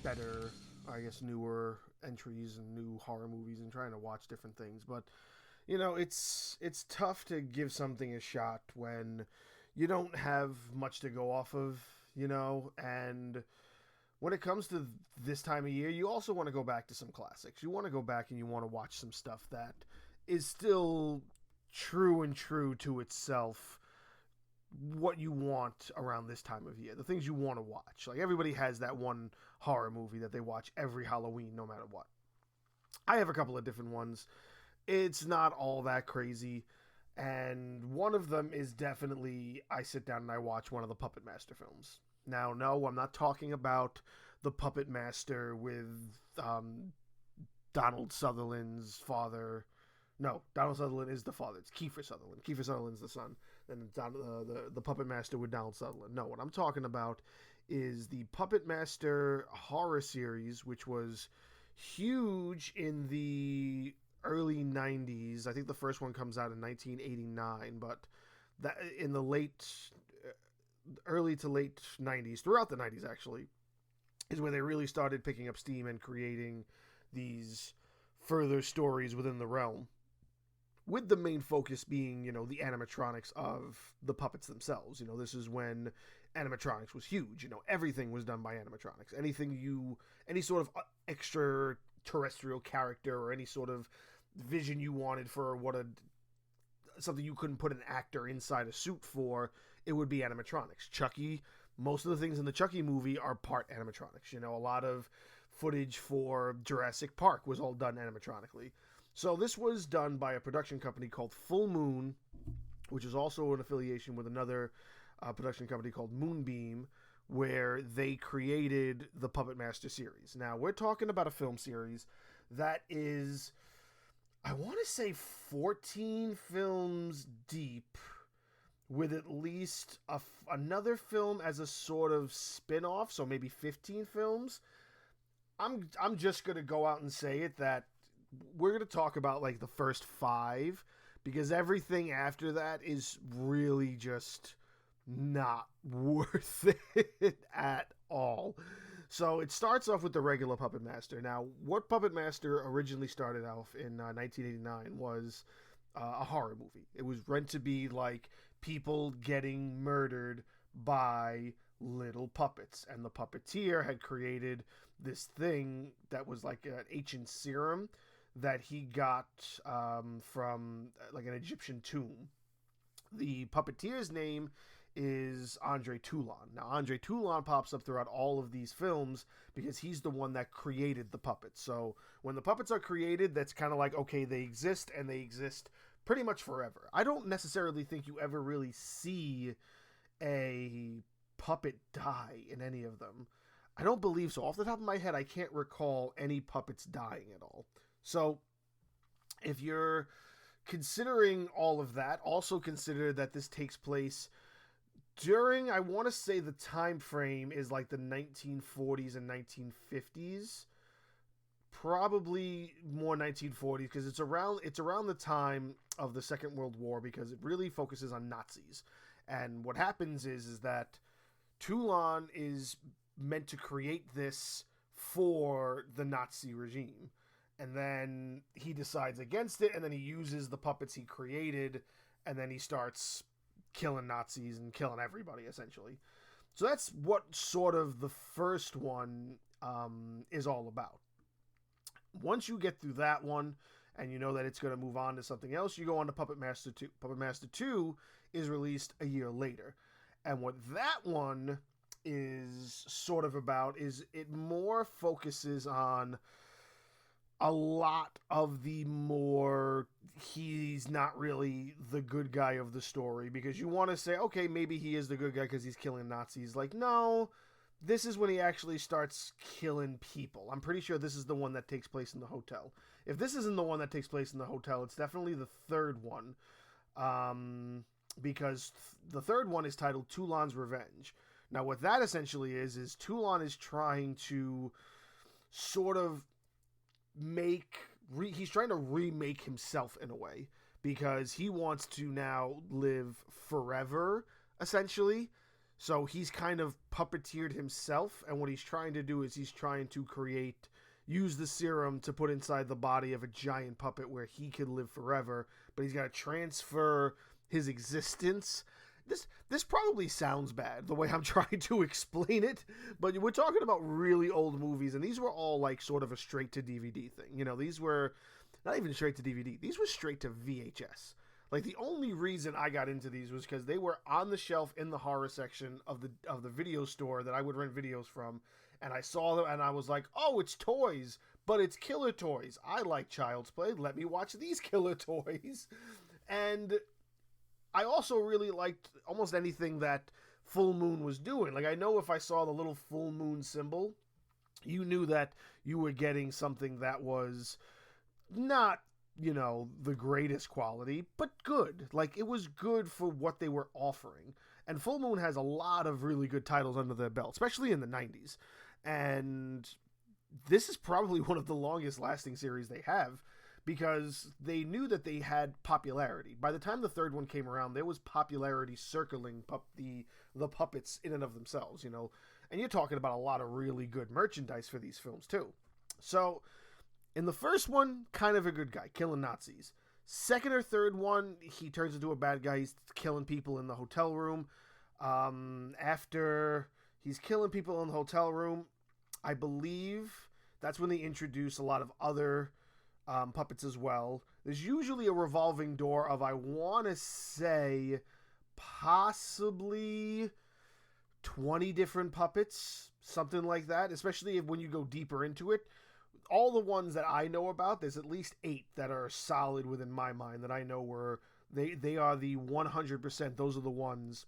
better, I guess, newer entries and new horror movies and trying to watch different things. But it's tough to give something a shot when you don't have much to go off of, and when it comes to this time of year, you also want to go back to some classics. You want to go back and you want to watch some stuff that is still true to itself, what you want around this time of year, the things you want to watch. Like everybody has that one horror movie that they watch every Halloween, no matter what. I have a couple of different ones. It's not all that crazy. And one of them is definitely I sit down and I watch one of the Puppet Master films. Now, no, I'm not talking about the Puppet Master with Donald Sutherland's father. No, Donald Sutherland is the father. It's Kiefer Sutherland. Kiefer Sutherland's the son. And the Puppet Master with Donald Sutherland. No, what I'm talking about is the Puppet Master horror series, which was huge in the early 90s. I think the first one comes out in 1989, but that in the early to late 90s, throughout the 90s actually, is where they really started picking up steam and creating these further stories within the realm, with the main focus being, the animatronics of the puppets themselves. This is when animatronics was huge. Everything was done by animatronics. Any sort of extraterrestrial character or any sort of vision you wanted for something you couldn't put an actor inside a suit for, it would be animatronics. Chucky, most of the things in the Chucky movie are part animatronics. A lot of footage for Jurassic Park was all done animatronically. So this was done by a production company called Full Moon, which is also an affiliation with another production company called Moonbeam, where they created the Puppet Master series. Now, we're talking about a film series that is, I want to say, 14 films deep, with at least another film as a sort of spin-off, so maybe 15 films. I'm just going to go out and say it that we're going to talk about like the first 5, because everything after that is really just not worth it at all. So it starts off with the regular Puppet Master. Now, what Puppet Master originally started off in 1989 was a horror movie. It was meant to be like people getting murdered by little puppets, and the puppeteer had created this thing that was like an ancient serum that he got from like an Egyptian tomb. The puppeteer's name is Andre Toulon. Now, Andre Toulon pops up throughout all of these films because he's the one that created the puppets. So when the puppets are created, that's kind of like, okay, they exist, and they exist pretty much forever. I don't necessarily think you ever really see a puppet die in any of them. I don't believe so. Off the top of my head, I can't recall any puppets dying at all. So if you're considering all of that, also consider that this takes place during, I want to say the time frame is like the 1940s and 1950s. Probably more 1940s, because it's around the time of the Second World War, because it really focuses on Nazis. And what happens is that Toulon is meant to create this for the Nazi regime. And then he decides against it, and then he uses the puppets he created, and then he starts killing Nazis and killing everybody, essentially. So that's what sort of the first one is all about. Once you get through that one, and you know that it's going to move on to something else, you go on to Puppet Master 2. Puppet Master 2 is released a year later. And what that one is sort of about is it more focuses on a lot of the more he's not really the good guy of the story, because you want to say, okay, maybe he is the good guy because he's killing Nazis. Like, no, this is when he actually starts killing people. I'm pretty sure this is the one that takes place in the hotel. If this isn't the one that takes place in the hotel, it's definitely the third one, because the third one is titled Toulon's Revenge. Now, what that essentially is Toulon is trying to sort of he's trying to remake himself in a way, because he wants to now live forever, essentially. So he's kind of puppeteered himself, and what he's trying to do is he's trying to use the serum to put inside the body of a giant puppet where he can live forever, but he's got to transfer his existence. This probably sounds bad the way I'm trying to explain it, but we're talking about really old movies, and these were all like sort of a straight to DVD thing. You know, these were not even straight to DVD. These were straight to VHS. Like, the only reason I got into these was because they were on the shelf in the horror section of the video store that I would rent videos from, and I saw them and I was like, oh, it's toys, but it's killer toys. I like Child's Play. Let me watch these killer toys. And I also really liked almost anything that Full Moon was doing. Like, I know if I saw the little full moon symbol, you knew that you were getting something that was not, you know, the greatest quality, but good. Like, it was good for what they were offering. And Full Moon has a lot of really good titles under their belt, especially in the 90s. And this is probably one of the longest lasting series they have, because they knew that they had popularity. By the time the third one came around, there was popularity circling the puppets in and of themselves, you know. And you're talking about a lot of really good merchandise for these films, too. So, in the first one, kind of a good guy, killing Nazis. Second or third one, he turns into a bad guy. He's killing people in the hotel room. After he's killing people in the hotel room, I believe that's when they introduce a lot of other puppets as well. There's usually a revolving door of, I want to say, possibly 20 different puppets, something like that, especially when you go deeper into it. All the ones that I know about, there's at least 8 that are solid within my mind that I know were, they are the 100%, those are the ones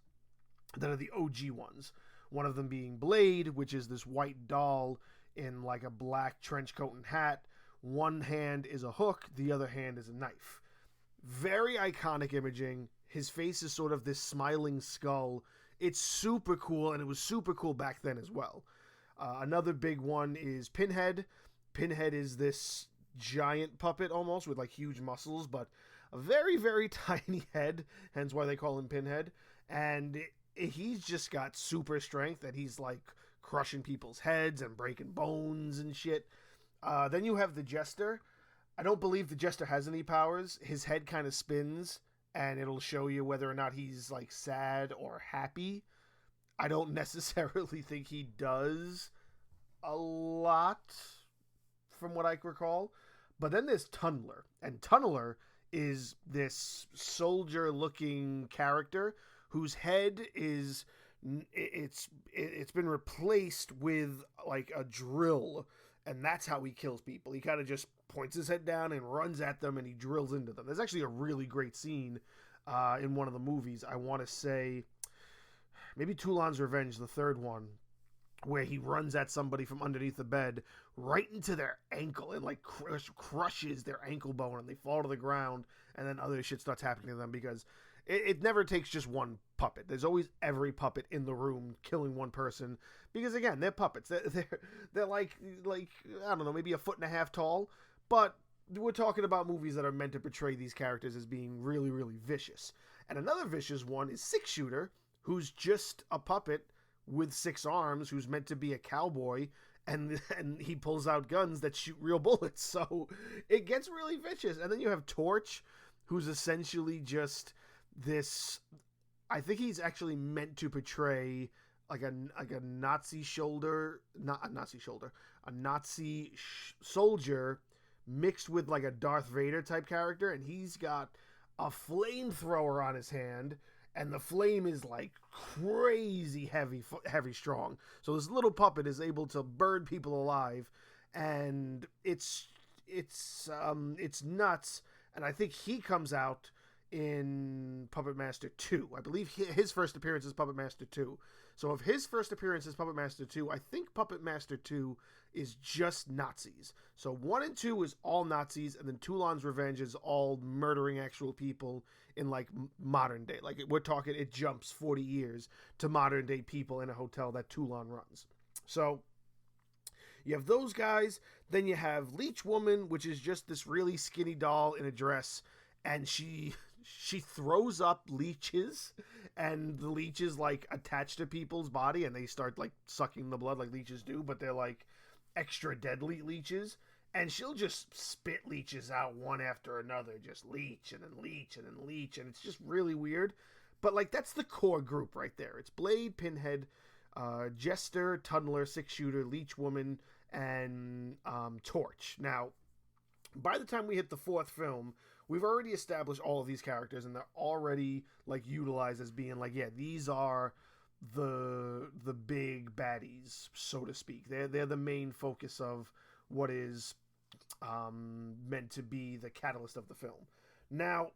that are the OG ones. One of them being Blade, which is this white doll in like a black trench coat and hat. One hand is a hook, the other hand is a knife. Very iconic imaging. His face is sort of this smiling skull. It's super cool, and it was super cool back then as well. Another big one is Pinhead. Pinhead is this giant puppet almost with like huge muscles, but a very, very tiny head, hence why they call him Pinhead. And he's just got super strength, and he's like crushing people's heads and breaking bones and shit. Then you have the Jester. I don't believe the Jester has any powers. His head kind of spins, and it'll show you whether or not he's like sad or happy. I don't necessarily think he does a lot, from what I recall. But then there's Tunneler, and Tunneler is this soldier-looking character whose head is it's been replaced with like a drill, and that's how he kills people. He kind of just points his head down and runs at them, and he drills into them. There's actually a really great scene in one of the movies. I want to say maybe Toulon's Revenge, the third one, where he runs at somebody from underneath the bed right into their ankle and like crushes their ankle bone, and they fall to the ground, and then other shit starts happening to them because it never takes just one puppet. There's always every puppet in the room killing one person because, again, they're puppets. They're like I don't know, maybe 1.5 feet tall, but we're talking about movies that are meant to portray these characters as being really, really vicious. And another vicious one is Six Shooter, who's just a puppet with 6 arms, who's meant to be a cowboy, and he pulls out guns that shoot real bullets. So it gets really vicious. And then you have Torch, who's essentially just this, I think he's actually meant to portray like a Nazi shoulder, not a Nazi shoulder, a Nazi soldier mixed with like a Darth Vader type character, and he's got a flamethrower on his hand, and the flame is like crazy heavy strong. So this little puppet is able to burn people alive, and it's nuts. And I think he comes out in Puppet Master 2. I believe his first appearance is Puppet Master 2. So if his first appearance is Puppet Master 2, I think Puppet Master 2 is just Nazis. So 1 and 2 is all Nazis, and then Toulon's Revenge is all murdering actual people in like modern day. Like we're talking, it jumps 40 years to modern day people in a hotel that Toulon runs. So you have those guys. Then you have Leech Woman, which is just this really skinny doll in a dress, and she she throws up leeches, and the leeches like attach to people's body, and they start like sucking the blood like leeches do, but they're like extra deadly leeches. And she'll just spit leeches out one after another, just leech and then leech and then leech, and it's just really weird. But like that's the core group right there. It's Blade, Pinhead, Jester, Tunneler, Six Shooter, Leech Woman, and Torch. Now, by the time we hit the fourth film, we've already established all of these characters, and they're already like utilized as being like, yeah, these are the big baddies, so to speak. They're the main focus of what is meant to be the catalyst of the film. Now,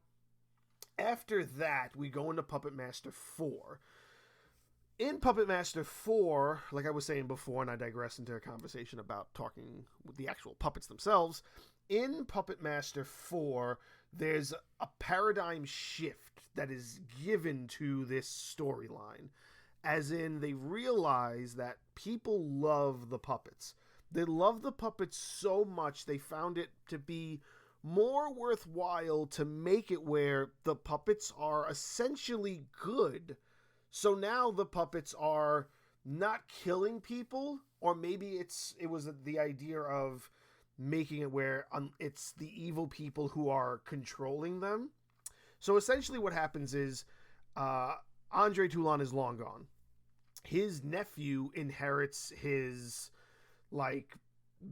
after that, we go into Puppet Master 4. In Puppet Master 4, like I was saying before, and I digress into a conversation about talking with the actual puppets themselves, in Puppet Master 4, there's a paradigm shift that is given to this storyline. As in, they realize that people love the puppets. They love the puppets so much, they found it to be more worthwhile to make it where the puppets are essentially good. So now the puppets are not killing people, or maybe it was the idea of making it where it's the evil people who are controlling them. So essentially what happens is Andre Toulon is long gone. His nephew inherits his like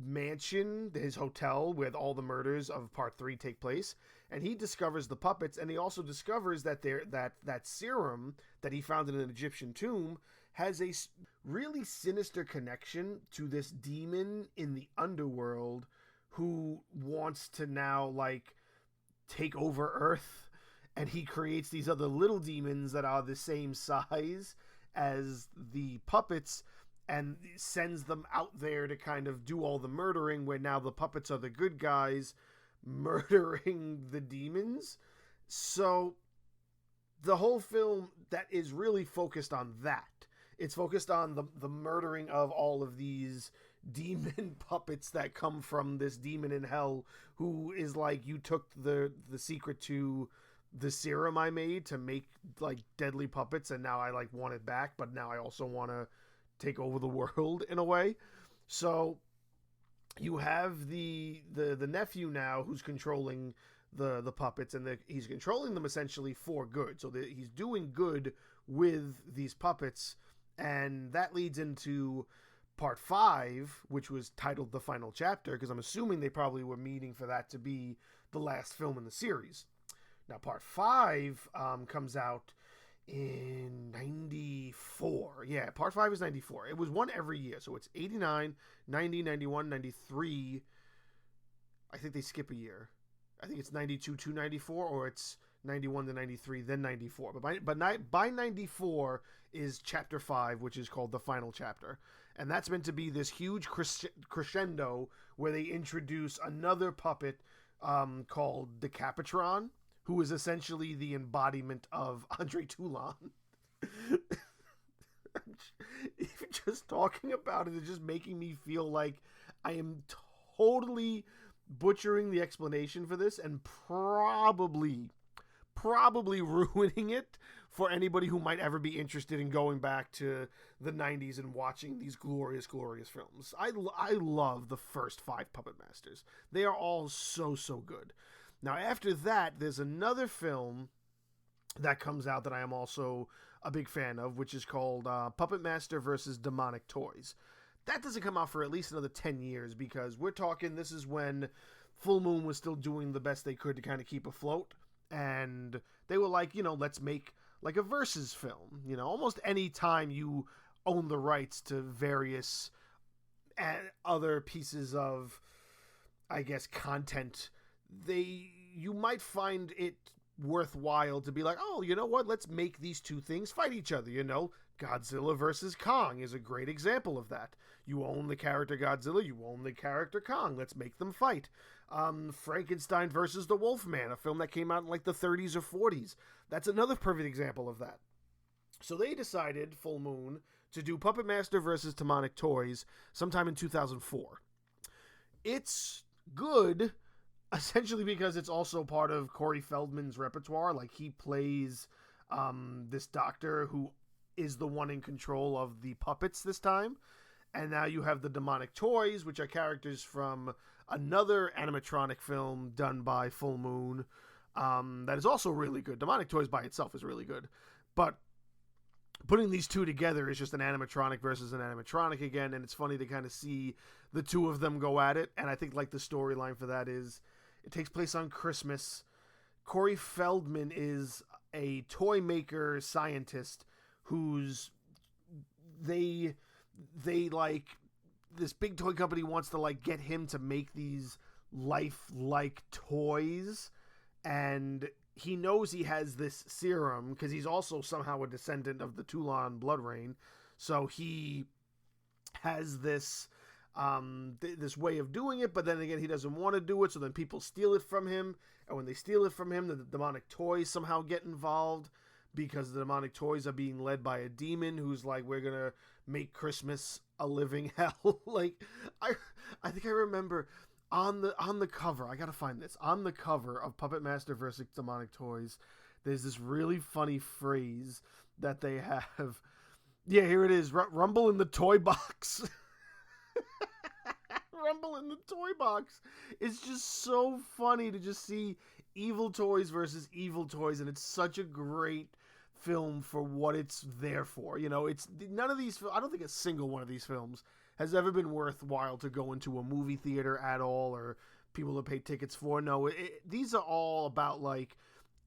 mansion, his hotel where all the murders of part 3 take place, and he discovers the puppets, and he also discovers that that serum that he found in an Egyptian tomb has a really sinister connection to this demon in the underworld who wants to now like take over Earth, and he creates these other little demons that are the same size as the puppets and sends them out there to kind of do all the murdering, where now the puppets are the good guys murdering the demons. So the whole film that is really focused on that. It's focused on the murdering of all of these demon puppets that come from this demon in hell who is like, you took the secret to the serum I made to make like deadly puppets, and now I like want it back, but now I also want to take over the world in a way. So you have the nephew now who's controlling the puppets, and he's controlling them essentially for good. So he's doing good with these puppets, and that leads into part 5, which was titled The Final Chapter, because I'm assuming they probably were meaning for that to be the last film in the series. Now, part 5 comes out in 94. Yeah, part 5 is 94. It was one every year, so it's 89, 90, 91, 93. I think they skip a year. I think it's 92 to 94, or it's 91 to 93, then 94. But by 94 is chapter 5, which is called The Final Chapter. And that's meant to be this huge crescendo where they introduce another puppet called Decapitron, who is essentially the embodiment of Andre Toulon. Even just talking about it is just making me feel like I am totally butchering the explanation for this, and probably ruining it for anybody who might ever be interested in going back to the 90s and watching these glorious films. I love the first 5 Puppet Masters. They are all so good. Now, after that, there's another film that comes out that I am also a big fan of, which is called Puppet Master vs. Demonic Toys. That doesn't come out for at least another 10 years, because we're talking, this is when Full Moon was still doing the best they could to kind of keep afloat. And they were like, let's make like a versus film. Almost any time you own the rights to various other pieces of, I guess, content, you might find it worthwhile to be like, oh, you know what? Let's make these two things fight each other. Godzilla versus Kong is a great example of that. You own the character Godzilla, you own the character Kong. Let's make them fight. Frankenstein versus the Wolfman, a film that came out in like the 30s or 40s. That's another perfect example of that. So they decided, Full Moon, to do Puppet Master versus Demonic Toys sometime in 2004. It's good. essentially because it's also part of Corey Feldman's repertoire. Like, he plays this doctor who is the one in control of the puppets this time. And now you have the demonic toys, which are characters from another animatronic film done by Full Moon that is also really good. Demonic Toys by itself is really good. But putting these two together is just an animatronic versus an animatronic again, and it's funny to kind of see the two of them go at it. And I think like the storyline for that is it takes place on Christmas. Corey Feldman is a toy maker scientist who's they like this big toy company wants to like get him to make these lifelike toys, and he knows he has this serum because he's also somehow a descendant of the Toulon blood rain. So he has this this way of doing it, but then again, he doesn't want to do it. So then people steal it from him. And when they steal it from him, the demonic toys somehow get involved because the demonic toys are being led by a demon who's like, we're going to make Christmas a living hell. Like, I think I remember on the cover, I gotta find this, on the cover of Puppet Master vs. Demonic Toys, there's this really funny phrase that they have. Yeah, here it is. Rumble in the toy box. Rumble in the toy box. It's just so funny to just see evil toys versus evil toys, and it's such a great film for what it's there for. You know, it's none of these, I don't think a single one of these films has ever been worthwhile to go into a movie theater at all, or people to pay tickets for. No, these are all about, like,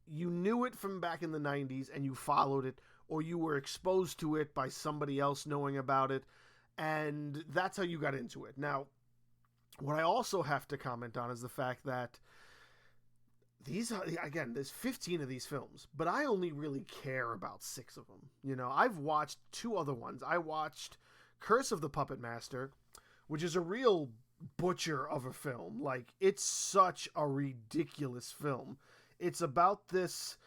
you knew it from back in the 90s and you followed it, or you were exposed to it by somebody else knowing about it, and that's how you got into it. Now, what I also have to comment on is the fact that these are, again, there's 15 of these films, but I only really care about 6 of them. You know, I've watched 2 other ones. I watched Curse of the Puppet Master, which is a real butcher of a film. Like, it's such a ridiculous film. It's about this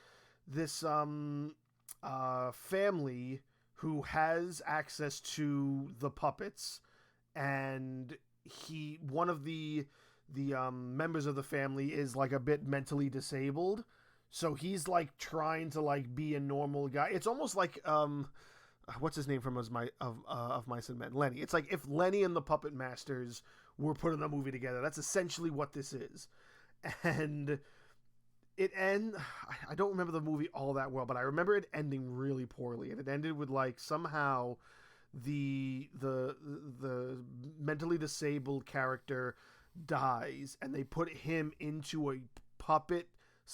family who has access to the puppets, and one of the members of the family is like a bit mentally disabled, so he's like trying to like be a normal guy. It's almost like what's his name from of Mice and Men? Lenny. It's like if Lenny and the Puppet Masters were put in a movie together. That's essentially what this is. And I don't remember the movie all that well, but I remember it ending really poorly. And it ended with like somehow the mentally disabled character dies, and they put him into a puppet /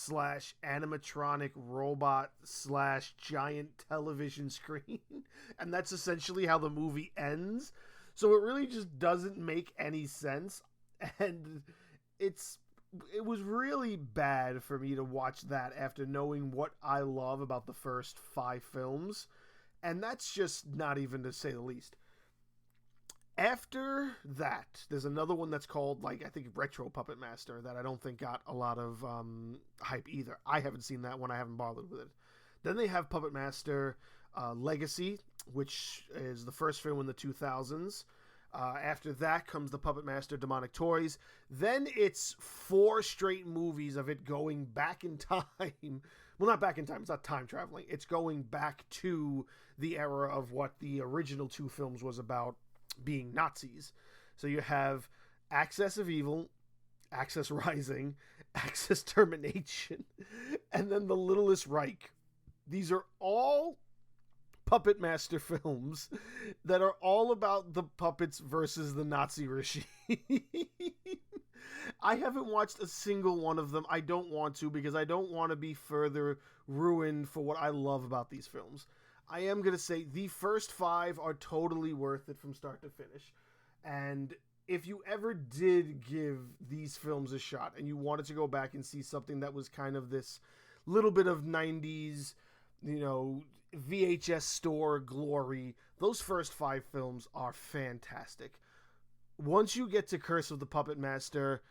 animatronic robot / giant television screen. And that's essentially how the movie ends. So it really just doesn't make any sense. And it was really bad for me to watch that after knowing what I love about the first 5 films. And that's just not even to say the least. After that, there's another one that's called, like, I think Retro Puppet Master, that I don't think got a lot of hype either. I haven't seen that one. I haven't bothered with it. Then they have Puppet Master Legacy, which is the first film in the 2000s. After that comes the Puppet Master Demonic Toys. Then it's 4 straight movies of it going back in time. Well, not back in time. It's not time traveling. It's going back to the era of what the original 2 films was about, being Nazis. So you have Axis of Evil, Axis Rising, Axis Termination, and then The Littlest Reich. These are all Puppet Master films that are all about the puppets versus the Nazi regime. I haven't watched a single one of them. I don't want to, because I don't want to be further ruined for what I love about these films. I am going to say the first 5 are totally worth it from start to finish. And if you ever did give these films a shot and you wanted to go back and see something that was kind of this little bit of 90s, you know, VHS store glory, those first 5 films are fantastic. Once you get to Curse of the Puppet Master,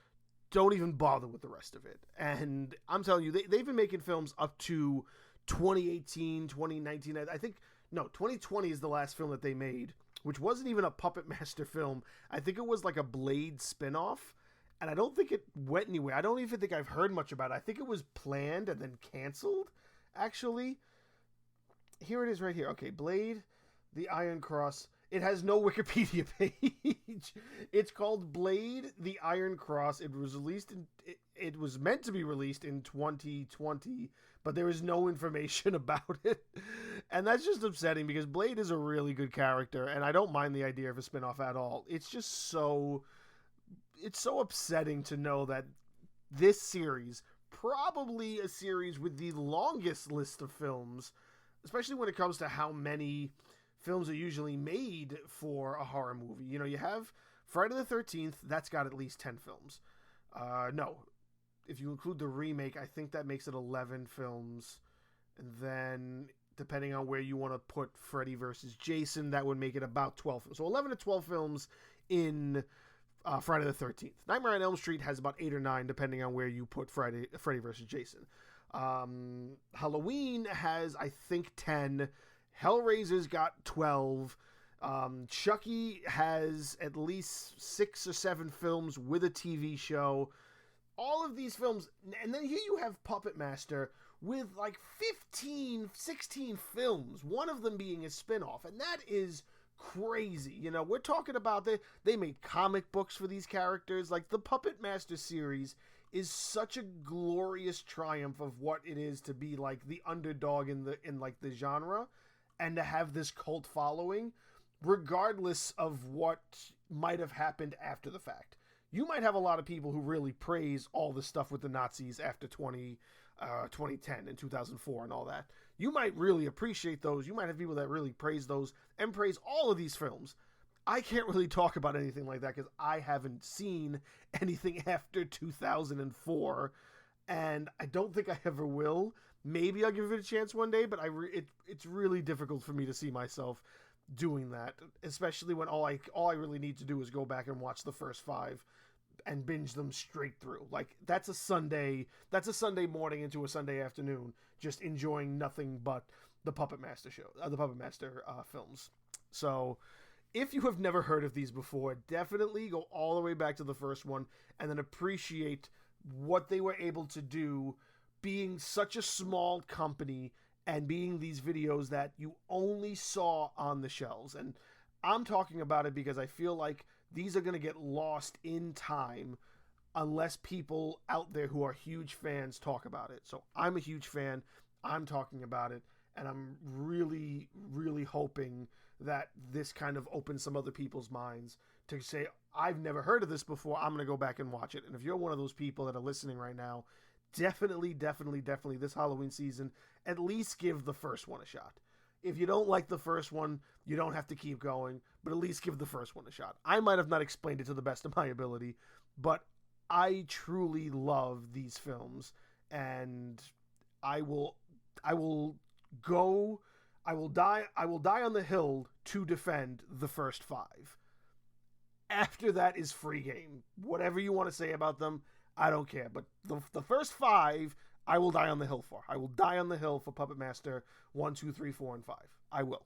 don't even bother with the rest of it. And I'm telling you, they've been making films up to 2018, 2019. I think, no, 2020 is the last film that they made, which wasn't even a Puppet Master film. I think it was like a Blade spinoff. and I don't think it went anywhere. I don't even think I've heard much about it. I think it was planned and then canceled, actually. Here it is right here. Okay, Blade, the Iron Cross. It has no Wikipedia page. It's called Blade, the Iron Cross. It was released in... It was meant to be released in 2020, but there is no information about it. And that's just upsetting because Blade is a really good character, and I don't mind the idea of a spinoff at all. It's just so... It's so upsetting to know that this series, probably a series with the longest list of films, especially when it comes to how many films are usually made for a horror movie. You know, you have Friday the 13th, that's got at least 10 films. No, if you include the remake, I think that makes it 11 films. And then, depending on where you want to put Freddy versus Jason, that would make it about 12 films. So 11 to 12 films in Friday the 13th. Nightmare on Elm Street has about 8 or 9, depending on where you put Freddy versus Jason. Halloween has, I think, 10. Hellraiser's got 12. Chucky has at least 6 or 7 films with a TV show. All of these films, and then here you have Puppet Master with like 15, 16 films, one of them being a spinoff, and that is crazy. You know, we're talking about they made comic books for these characters. Like, the Puppet Master series is such a glorious triumph of what it is to be like the underdog in the genre, and to have this cult following, regardless of what might have happened after the fact. You might have a lot of people who really praise all the stuff with the Nazis after 2010 and 2004 and all that. You might really appreciate those. You might have people that really praise those and praise all of these films. I can't really talk about anything like that because I haven't seen anything after 2004, and I don't think I ever will. Maybe I'll give it a chance one day, but it's really difficult for me to see myself doing that, especially when all I really need to do is go back and watch the first 5 and binge them straight through. Like, that's a Sunday morning into a Sunday afternoon, just enjoying nothing but the Puppet Master films. So, if you have never heard of these before, definitely go all the way back to the first one and then appreciate what they were able to do, being such a small company and being these videos that you only saw on the shelves. And I'm talking about it because I feel like these are going to get lost in time unless people out there who are huge fans talk about it. So I'm a huge fan. I'm talking about it. And I'm really, really hoping that this kind of opens some other people's minds to say, I've never heard of this before. I'm going to go back and watch it. And if you're one of those people that are listening right now, definitely this Halloween season, at least give the first one a shot. If you don't like the first one, you don't have to keep going, but at least give the first one a shot. I might have not explained it to the best of my ability, but I truly love these films, and I will die on the hill to defend the first 5. After that is free game. Whatever you want to say about them, I don't care. But the first 5, I will die on the hill for. I will die on the hill for Puppet Master 1, 2, 3, 4, and 5. I will.